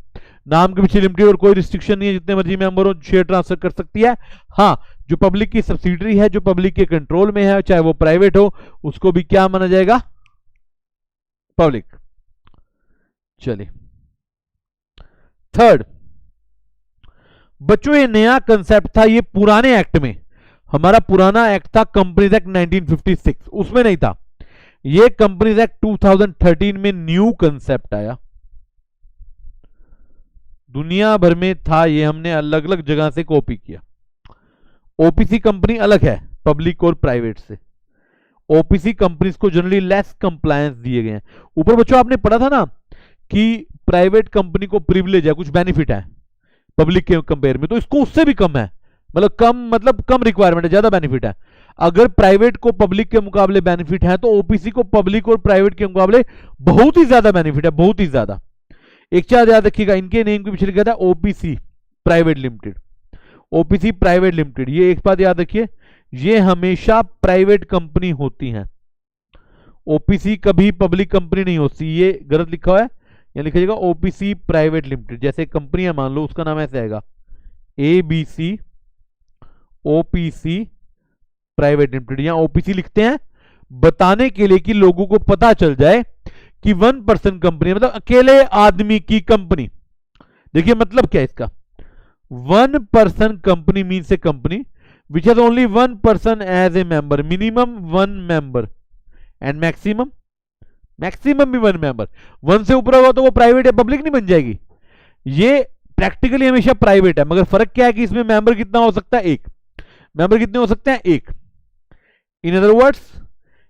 नाम के पीछे लिमिटेड और कोई रिस्ट्रिक्शन नहीं है, जितने मर्जी मेंबर हो शेयर ट्रांसफर कर सकती है। हाँ, जो पब्लिक की सब्सिडरी है, जो पब्लिक के कंट्रोल में है, चाहे वो प्राइवेट हो, उसको भी क्या माना जाएगा? पब्लिक। चलिए थर्ड बच्चों, ये नया कंसेप्ट था, ये पुराने एक्ट में, हमारा पुराना एक्ट था कंपनीज एक्ट 1956, उसमें नहीं था। ये कंपनीज एक्ट 2013 में न्यू कंसेप्ट आया, दुनिया भर में था ये, हमने अलग अलग जगह से कॉपी किया। ओपीसी कंपनी अलग है पब्लिक और प्राइवेट से। ओपीसी कंपनीज को जनरली लेस कंप्लायंस दिए गए हैं। ऊपर बच्चों आपने पढ़ा था ना कि प्राइवेट कंपनी को प्रिविलेज है, कुछ बेनिफिट है पब्लिक के कंपेयर में, तो इसको उससे भी कम है, मतलब कम रिक्वायरमेंट है, ज्यादा बेनिफिट है। अगर प्राइवेट को पब्लिक के मुकाबले बेनिफिट है तो ओपीसी को पब्लिक और प्राइवेट के मुकाबले बहुत ही ज्यादा बेनिफिट है, बहुत ही ज्यादा। एक चीज याद रखिएगा, इनके नेम के पीछे लिखा था OPC private limited, OPC private limited. ये एक बात याद रखिए, ये हमेशा प्राइवेट कंपनी होती हैं, ओपीसी कभी पब्लिक कंपनी नहीं होती। ये गलत लिखा हुआ है, यहां लिखा जाएगा ओपीसी प्राइवेट लिमिटेड। जैसे कंपनी है, मान लो उसका नाम ऐसे आएगा एबीसी ओपीसी प्राइवेट लिमिटेड। यहां ओपीसी लिखते हैं बताने के लिए कि लोगों को पता चल जाए कि 1% कंपनी, मतलब अकेले आदमी की कंपनी। देखिए मतलब क्या है इसका, 1% company means a company which has only 1 person as a member, minimum 1 member and maximum भी 1 मेंबर। 1 से ऊपर होगा तो वो प्राइवेट या पब्लिक नहीं बन जाएगी। ये प्रैक्टिकली हमेशा प्राइवेट है, मगर फर्क क्या है कि इसमें मेंबर कितना हो सकता है? 1 मेंबर कितने हो सकते हैं? 1। In other words,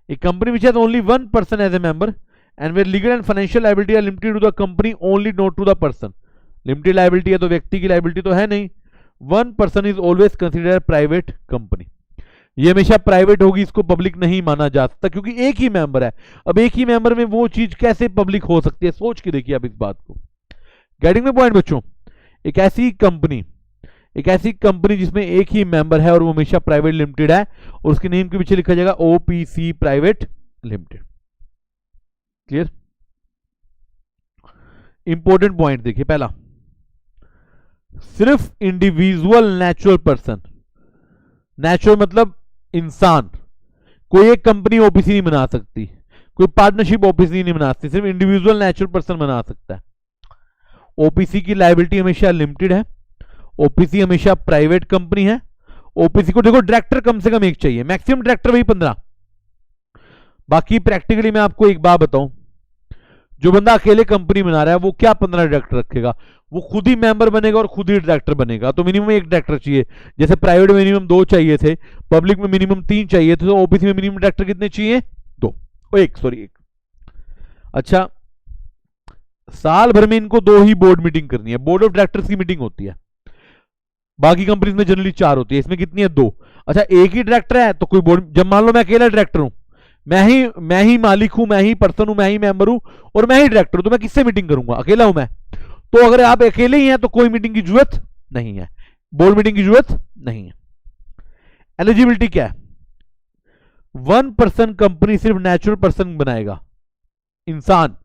a company which has only 1 person as a member and where legal and financial liability are limited to the company only, not to the person. Limited liability है तो व्यक्ति की liability तो है नहीं। 1 person is always considered private company. ये हमेशा private होगी, इसको पब्लिक नहीं माना जा सकता क्योंकि एक ही मेंबर है। अब एक ही मेंबर में वो चीज कैसे पब्लिक हो सकती है, सोच के देखिए आप इस बात को। गेटिंग द पॉइंट बच्चों? एक ऐसी कंपनी जिसमें एक ही मेंबर है और वो हमेशा प्राइवेट लिमिटेड है और उसके नेम के पीछे लिखा जाएगा OPC private limited. Clear? Important point देखिए, पहला, सिर्फ इंडिविजुअल नेचुरल पर्सन, नेचुरल मतलब इंसान, कोई एक कंपनी ओपीसी नहीं बना सकती, कोई पार्टनरशिप ओपीसी नहीं बना सकती, सिर्फ इंडिविजुअल नेचुरल पर्सन बना सकता है। ओपीसी की लायबिलिटी हमेशा लिमिटेड है, ओपीसी हमेशा प्राइवेट कंपनी है। ओपीसी को देखो डायरेक्टर कम से कम 1 चाहिए, मैक्सिमम डायरेक्टर वही 15। बाकी प्रैक्टिकली मैं आपको एक बात बताऊं, जो बंदा अकेले कंपनी बना रहा है वो क्या 15 डायरेक्टर रखेगा? वो खुद ही मेंबर बनेगा और खुद ही डायरेक्टर बनेगा, तो मिनिमम 1 डायरेक्टर चाहिए। जैसे प्राइवेट में मिनिमम 2 चाहिए थे, पब्लिक में मिनिमम 3 चाहिए थे, तो ओपीसी में मिनिमम डायरेक्टर कितने चाहिए? 2, 1। अच्छा, साल भर में इनको 2 ही बोर्ड मीटिंग करनी है, बोर्ड ऑफ डायरेक्टर्स की मीटिंग होती है। बाकी कंपनीज में जनरली 4 होती है, इसमें कितनी है? 2। अच्छा, एक ही डायरेक्टर है तो कोई बोर्ड, जब मान लो मैं अकेला डायरेक्टर हूं, मैं ही मालिक हूं, मैं ही पर्सन हूं, मैं ही मेंबर हूं और मैं ही डायरेक्टर हूं, तो मैं किससे मीटिंग करूंगा? अकेला हूं मैं। तो अगर आप अकेले ही हैं तो कोई मीटिंग की जरूरत नहीं है, बोर्ड मीटिंग की जरूरत नहीं है। एलिजिबिलिटी क्या है? 1 पर्सन कंपनी सिर्फ नेचुरल पर्सन बनाएगा, इंसान,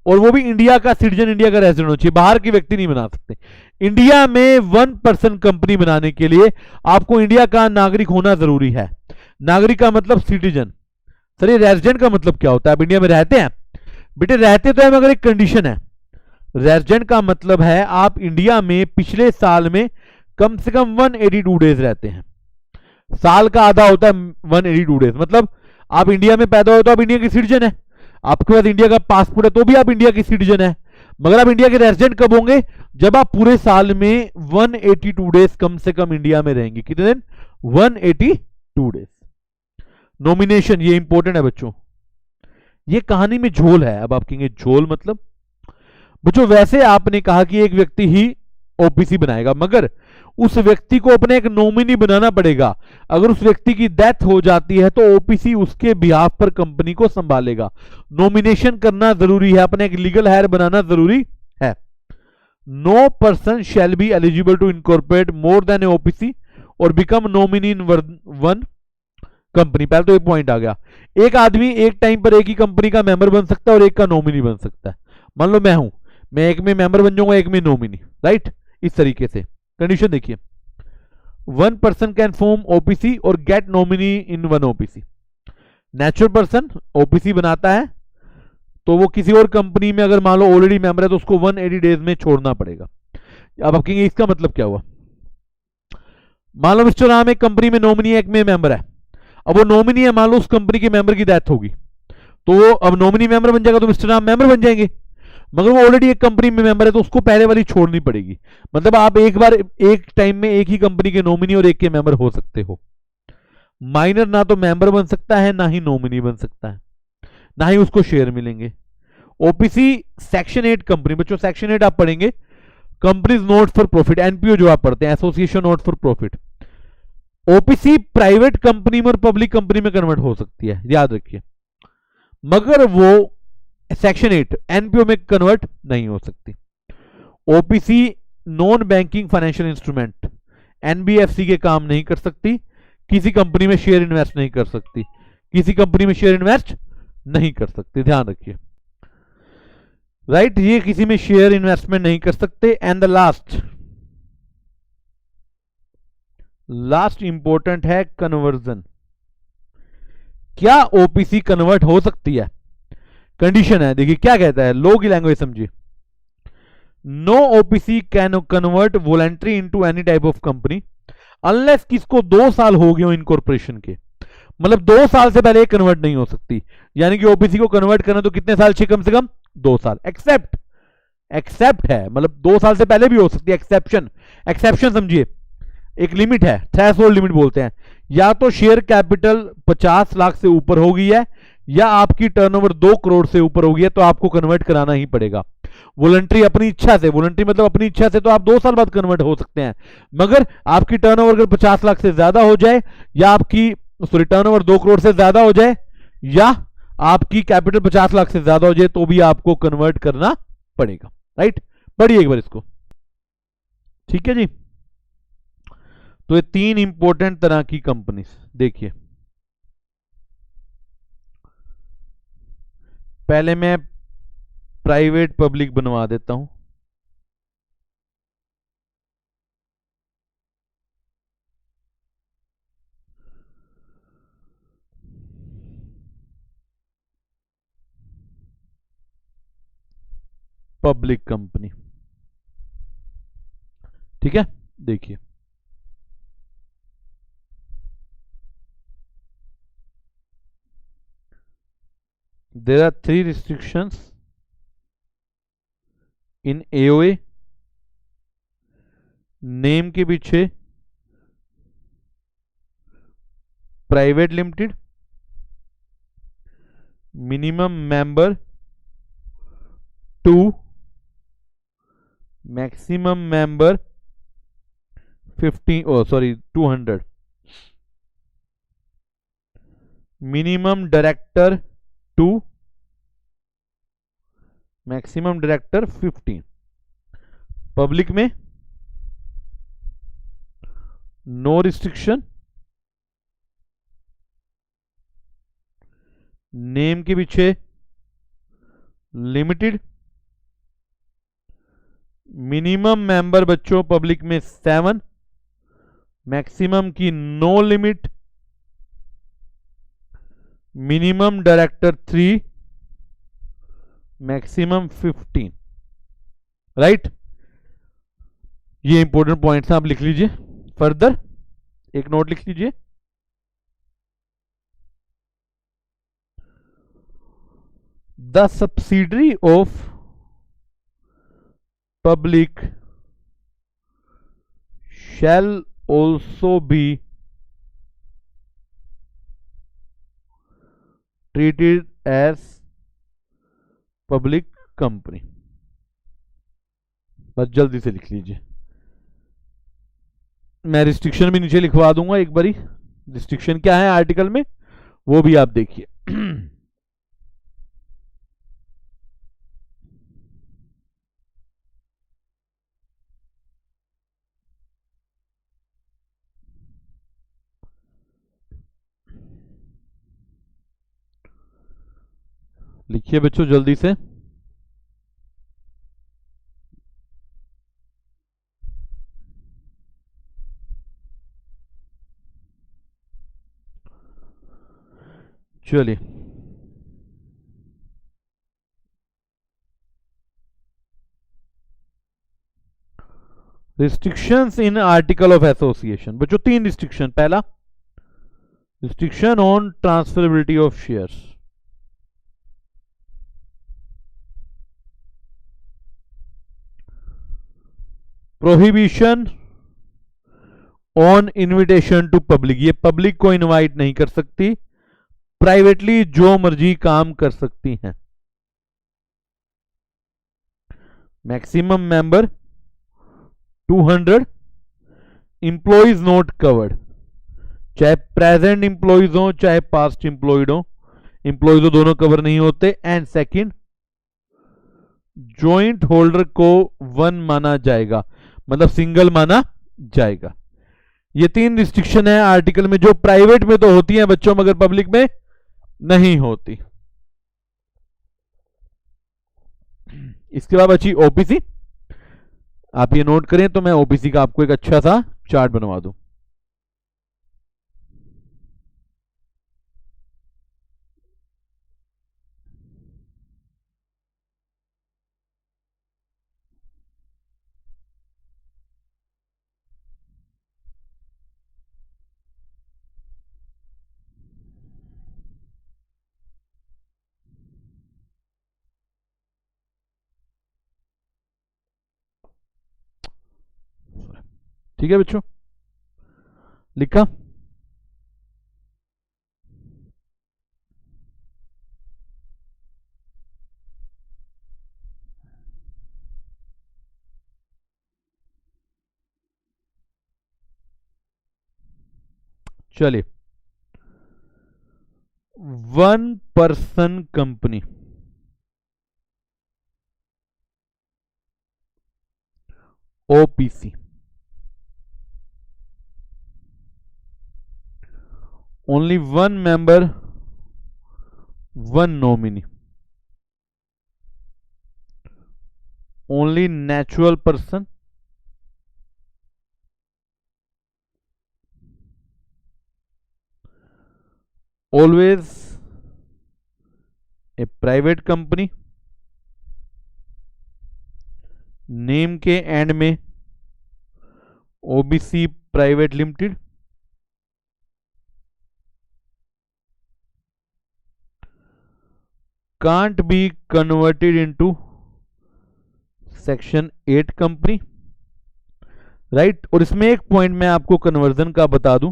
और वो भी इंडिया का सिटीजन, इंडिया का रेजिडेंट होना चाहिए, बाहर के व्यक्ति नहीं बना सकते। इंडिया में 1 पर्सन कंपनी बनाने के लिए आपको इंडिया का नागरिक होना जरूरी है। नागरिक का मतलब सिटीजन। सर ये रेजिडेंट का मतलब क्या होता है? आप इंडिया में रहते हैं? बेटे रहते तो है, मगर एक कंडीशन है। रेजिडेंट का मतलब है आप इंडिया में पिछले साल में कम से कम 182 डेज रहते हैं। साल का आधा होता है 182 डेज, मतलब आप इंडिया में पैदा हुए तो आप इंडिया के सिटीजन है, आपके पास इंडिया का पासपोर्ट है तो भी आप इंडिया के सिटीजन है। मगर आप इंडिया के रेजिडेंट कब होंगे? जब आप पूरे साल में 182 डेज कम से कम इंडिया में रहेंगे। कितने दिन? 182 डेज। नॉमिनेशन, ये इंपॉर्टेंट है बच्चों, ये कहानी में झोल है। अब आप कहेंगे झोल मतलब? बच्चों वैसे आपने कहा कि एक व्यक्ति ही ओपीसी बनाएगा, मगर उस व्यक्ति को अपने एक नॉमिनी बनाना पड़ेगा। अगर उस व्यक्ति की डेथ हो जाती है तो ओपीसी उसके बिहाफ पर कंपनी को संभालेगा। नॉमिनेशन करना जरूरी है, अपने एक लीगल हायर बनाना जरूरी है। No person shall be eligible to incorporate more than a OPC और बिकम नॉमिनी इन 1 कंपनी। पहले तो एक पॉइंट आ गया, एक आदमी एक टाइम पर एक ही कंपनी का मेंबर बन सकता है और एक का नॉमिनी बन सकता है। मान लो मैं हूं, मैं एक में मेंबर बन जाऊंगा, एक में नॉमिनी, राइट। इस तरीके से कंडीशन देखिए, one person can form OPC और get nominee in one OPC. Natural person OPC बनाता है तो वो किसी और कंपनी में अगर मान लो ऑलरेडी मेंबर है तो उसको 180 डेज में छोड़ना पड़ेगा। अब आप कहेंगे इसका मतलब क्या हुआ? मान लो मिस्टर राम एक कंपनी में नॉमिनी एक में मेंबर है, अब वो नॉमिनी है, मान लो उस कंपनी के मेंबर की डेथ होगी तो वो अब नॉमिनी मेंबर बन जाएगा तो मिस्टर राम मेंबर बन जाएंगे, मगर वो ऑलरेडी एक कंपनी में मेंबर है तो उसको पहले वाली छोड़नी पड़ेगी। मतलब आप एक बार एक टाइम में एक ही कंपनी के नॉमिनी और एक के मेंबर हो सकते हो। माइनर ना तो मेंबर बन सकता है ना ही नॉमिनी बन सकता है, ना ही उसको शेयर मिलेंगे। ओपीसी सेक्शन 8 कंपनी, बच्चों सेक्शन 8 आप पढ़ेंगे, companies not for profit, NPO जो आप पढ़ते हैं, association not for profit. OPC private company में और पब्लिक कंपनी में कन्वर्ट हो सकती है, याद रखिए, मगर वो सेक्शन 8 एनपीओ में कन्वर्ट नहीं हो सकती। OPC non banking financial instrument, NBFC के काम नहीं कर सकती, किसी कंपनी में शेयर इन्वेस्ट नहीं कर सकती, किसी कंपनी में शेयर इन्वेस्ट नहीं कर सकती, ध्यान रखिए, राइट। ये किसी में शेयर इन्वेस्टमेंट नहीं कर सकते। एंड द लास्ट इंपॉर्टेंट है कन्वर्जन। क्या ओपीसी कन्वर्ट हो सकती है? कंडीशन है, देखिए क्या कहता है, लो की लैंग्वेज समझिए। No OPC can convert voluntary into any type of company unless किसको 2 साल हो गए हो इनकॉर्पोरेशन के, मतलब 2 साल से पहले कन्वर्ट नहीं हो सकती। यानी कि ओपीसी को कन्वर्ट करना तो कितने साल चाहिए? कम से कम 2 साल। एक्सेप्ट है, मतलब 2 साल से पहले भी हो सकती है। एक्सेप्शन समझिए, एक लिमिट है, थ्रेशोल्ड लिमिट बोलते हैं। या तो शेयर कैपिटल 50 लाख से ऊपर हो गई है या आपकी टर्नओवर 2 करोड़ से ऊपर हो गई है तो आपको कन्वर्ट कराना ही पड़ेगा। वॉलंटरी अपनी इच्छा से, वॉलंटरी मतलब अपनी इच्छा से तो आप 2 साल बाद कन्वर्ट हो सकते हैं, मगर आपकी टर्नओवर अगर 50 लाख से ज्यादा हो जाए या आपकी टर्नओवर 2 करोड़ से ज्यादा हो जाए या आपकी कैपिटल 50 लाख से ज्यादा हो जाए तो भी आपको कन्वर्ट करना पड़ेगा, राइट। पढ़िए एक बार इसको, ठीक है जी। तो ये 3 इंपॉर्टेंट तरह की कंपनी देखिए। पहले मैं प्राइवेट पब्लिक बनवा देता हूं। पब्लिक कंपनी, ठीक है। देखिए there are 3 restrictions in AOA। Name के पीछे private limited, minimum member 2, maximum member 200, minimum director 2, maximum director 15। Public में नो रिस्ट्रिक्शन, नेम के पीछे लिमिटेड, मिनिमम मेंबर बच्चों पब्लिक में 7, मैक्सिमम की no limit, minimum director 3, maximum 15, right. ये important points आप लिख लीजिए। फर्दर एक नोट लिख लीजिए, the subsidiary of public shall also be treated as public company। बस जल्दी से लिख लीजिए, मैं रिस्ट्रिक्शन भी नीचे लिखवा दूंगा एक बारी। रिस्ट्रिक्शन क्या है आर्टिकल में वो भी आप देखिए। लिखिए बच्चों जल्दी से। चलिए, restrictions in article of association. बच्चों 3 रिस्ट्रिक्शन। पहला, restriction on transferability of shares. Prohibition on invitation to public. ये पब्लिक को इनवाइट नहीं कर सकती, प्राइवेटली जो मर्जी काम कर सकती हैं। Maximum member 200, employees not covered, चाहे प्रेजेंट इंप्लॉइज हो चाहे पास्ट इंप्लॉइड हो, इंप्लॉइज हो दोनों कवर नहीं होते। एंड सेकंड, जॉइंट होल्डर को 1 माना जाएगा, मतलब सिंगल माना जाएगा। ये 3 रिस्ट्रिक्शन है आर्टिकल में, जो प्राइवेट में तो होती हैं बच्चों मगर पब्लिक में नहीं होती। इसके बाद बची ओपीसी। आप ये नोट करें तो मैं ओपीसी का आपको एक अच्छा सा चार्ट बनवा दूं। ठीक है बच्चों, लिखा? चलिए, 1 person company, OPC, only 1 member 1 nominee, only natural person, always a private company, name के एंड में OBC private limited, can't be converted into section 8 company, right. और इसमें एक पॉइंट मैं आपको कन्वर्जन का बता दूं,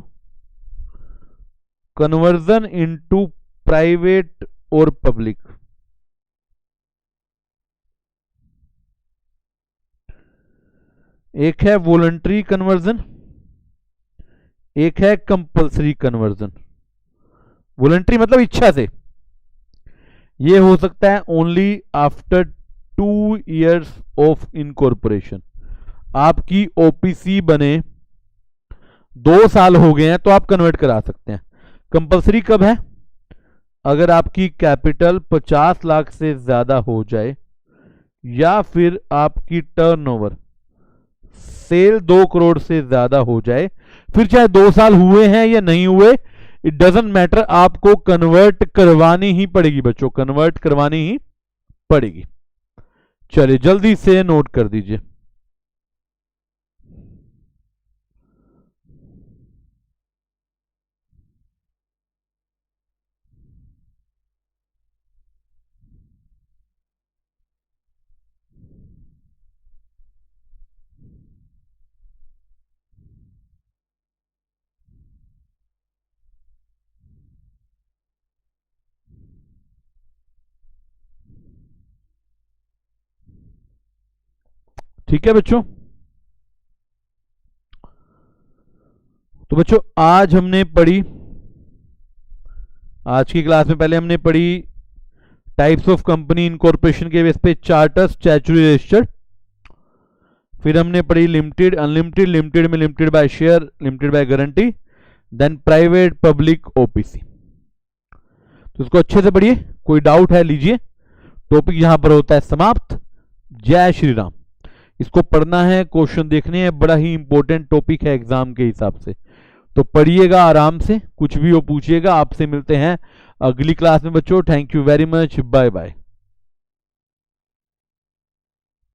कन्वर्जन इनटू प्राइवेट और पब्लिक। एक है वॉलंटरी कन्वर्जन, एक है कंपल्सरी कन्वर्जन। वॉलंटरी मतलब इच्छा से, ये हो सकता है only after 2 years of incorporation. आपकी ओपीसी बने 2 साल हो गए हैं तो आप कन्वर्ट करा सकते हैं। कंपल्सरी कब है? अगर आपकी कैपिटल 50 लाख से ज्यादा हो जाए, या फिर आपकी टर्नओवर सेल 2 करोड़ से ज्यादा हो जाए, फिर चाहे 2 साल हुए हैं या नहीं हुए, इट डजंट मैटर, आपको कन्वर्ट करवानी ही पड़ेगी बच्चों, कन्वर्ट करवानी ही पड़ेगी। चलिए जल्दी से नोट कर दीजिए। ठीक है बच्चों, तो बच्चों आज हमने पढ़ी, आज की क्लास में पहले हमने पढ़ी टाइप्स ऑफ कंपनी इनकॉर्पोरेशन के बेस पे चार्टर, स्टैट्यूटरी रजिस्टर्ड। फिर हमने पढ़ी लिमिटेड, अनलिमिटेड, लिमिटेड में limited by share, limited by guarantee, then private, public, OPC. तो इसको अच्छे से पढ़िए, कोई डाउट है लीजिए। टॉपिक यहां पर होता है समाप्त। जय श्री राम। इसको पढ़ना है, क्वेश्चन देखने हैं, बड़ा ही इंपॉर्टेंट टॉपिक है एग्जाम के हिसाब से, तो पढ़िएगा आराम से, कुछ भी हो पूछिएगा। आपसे मिलते हैं अगली क्लास में बच्चों। Thank you very much, bye bye.